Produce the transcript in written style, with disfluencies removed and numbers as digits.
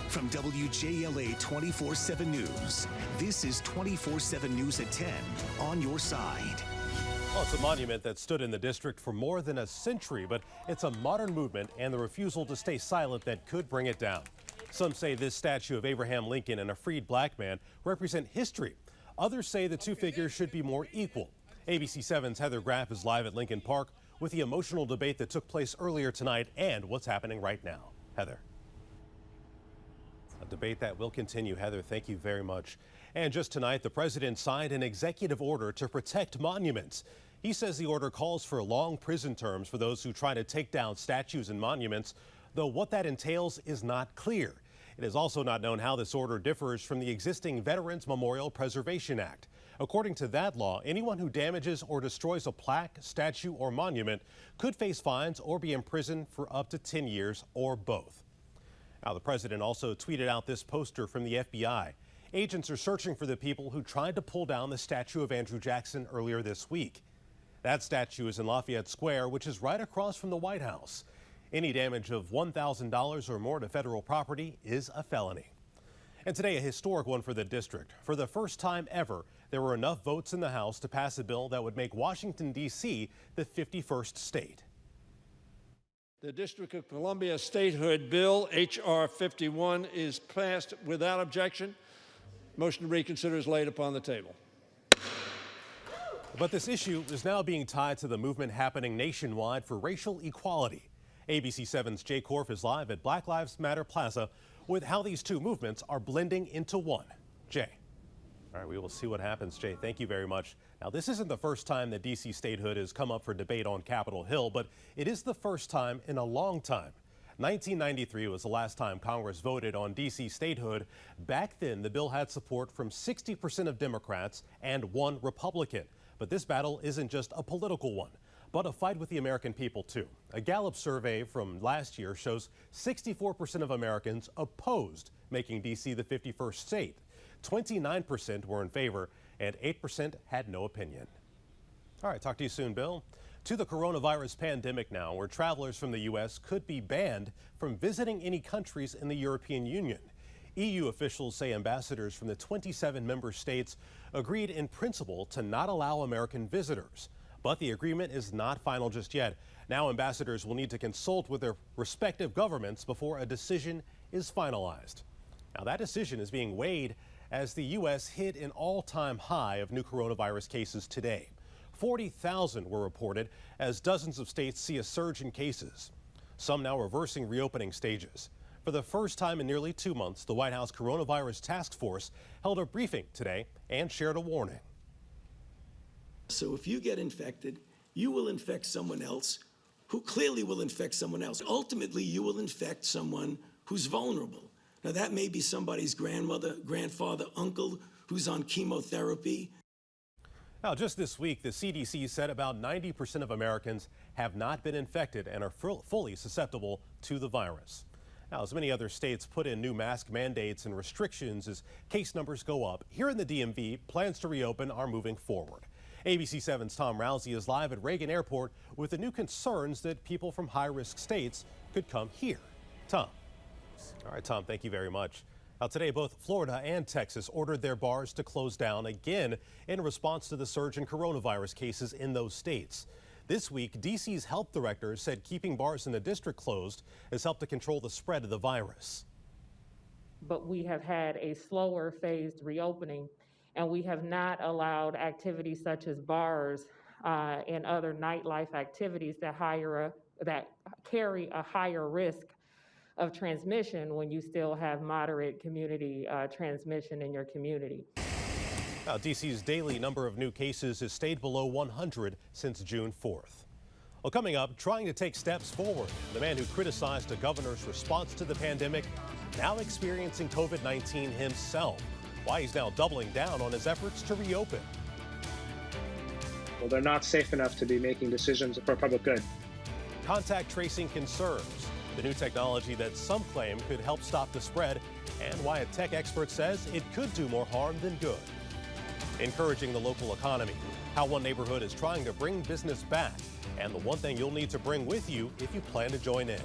From WJLA 24/7 News, this is 24/7 News at 10 on your side. Well, it's a monument that stood in the district for more than a century, but it's a modern movement and the refusal to stay silent that could bring it down. Some say this statue of Abraham Lincoln and a freed black man represent history. Others say the two figures should be more equal. ABC 7's Heather Graff is live at Lincoln Park with the emotional debate that took place earlier tonight and what's happening right now. Heather. A debate that will continue. Heather, thank you very much. And just tonight, the president signed an executive order to protect monuments. He says the order calls for long prison terms for those who try to take down statues and monuments, though what that entails is not clear. It is also not known how this order differs from the existing Veterans Memorial Preservation Act. According to that law, anyone who damages or destroys a plaque, statue, or monument could face fines or be imprisoned for up to 10 years or both. Now, the president also tweeted out this poster from the FBI. Agents are searching for the people who tried to pull down the statue of Andrew Jackson earlier this week. That statue is in Lafayette Square, which is right across from the White House. Any damage of $1,000 or more to federal property is a felony. And today, a historic one for the district. For the first time ever, there were enough votes in the House to pass a bill that would make Washington, D.C. the 51st state. The District of Columbia Statehood Bill, H.R. 51, is passed without objection. Motion to reconsider is laid upon the table. But this issue is now being tied to the movement happening nationwide for racial equality. ABC 7's Jay Korf is live at Black Lives Matter Plaza with how these two movements are blending into one. Jay. All right, we will see what happens, Jay. Thank you very much. Now, this isn't the first time that D.C. statehood has come up for debate on Capitol Hill, but it is the first time in a long time. 1993 was the last time Congress voted on D.C. statehood. Back then, the bill had support from 60% of Democrats and 1 Republican. But this battle isn't just a political one, but a fight with the American people, too. A Gallup survey from last year shows 64% of Americans opposed making D.C. the 51st state. 29% were in favor, and 8% had no opinion. All right, talk to you soon, Bill. To the coronavirus pandemic now, where travelers from the U.S. could be banned from visiting any countries in the European Union. EU officials say ambassadors from the 27 member states agreed in principle to not allow American visitors. But the agreement is not final just yet. Now ambassadors will need to consult with their respective governments before a decision is finalized. Now that decision is being weighed as the U.S. hit an all-time high of new coronavirus cases today. 40,000 were reported as dozens of states see a surge in cases. Some now reversing reopening stages. For the first time in nearly 2 months, the White House Coronavirus Task Force held a briefing today and shared a warning. So if you get infected, you will infect someone else who clearly will infect someone else. Ultimately, you will infect someone who's vulnerable. Now, that may be somebody's grandmother, grandfather, uncle who's on chemotherapy. Now, just this week, the CDC said about 90% of Americans have not been infected and are fully susceptible to the virus. Now, as many other states put in new mask mandates and restrictions as case numbers go up, here in the DMV, plans to reopen are moving forward. ABC 7's Tom Rousey is live at Reagan Airport with the new concerns that people from high-risk states could come here. Tom. All right, Tom, thank you very much. Now, today, both Florida and Texas ordered their bars to close down again in response to the surge in coronavirus cases in those states. This week, D.C.'s health director said keeping bars in the district closed has helped to control the spread of the virus. But we have had a slower phased reopening, and we have not allowed activities such as bars and other nightlife activities that carry a higher risk of transmission when you still have moderate community transmission in your community. Now, D.C.'s daily number of new cases has stayed below 100 since June 4th. Well, coming up, trying to take steps forward, the man who criticized a governor's response to the pandemic, now experiencing COVID-19 himself. Why he's now doubling down on his efforts to reopen. Well, they're not safe enough to be making decisions for public good. Contact tracing concerns, the new technology that some claim could help stop the spread, and why a tech expert says it could do more harm than good. Encouraging the local economy, how one neighborhood is trying to bring business back, and the one thing you'll need to bring with you if you plan to join in.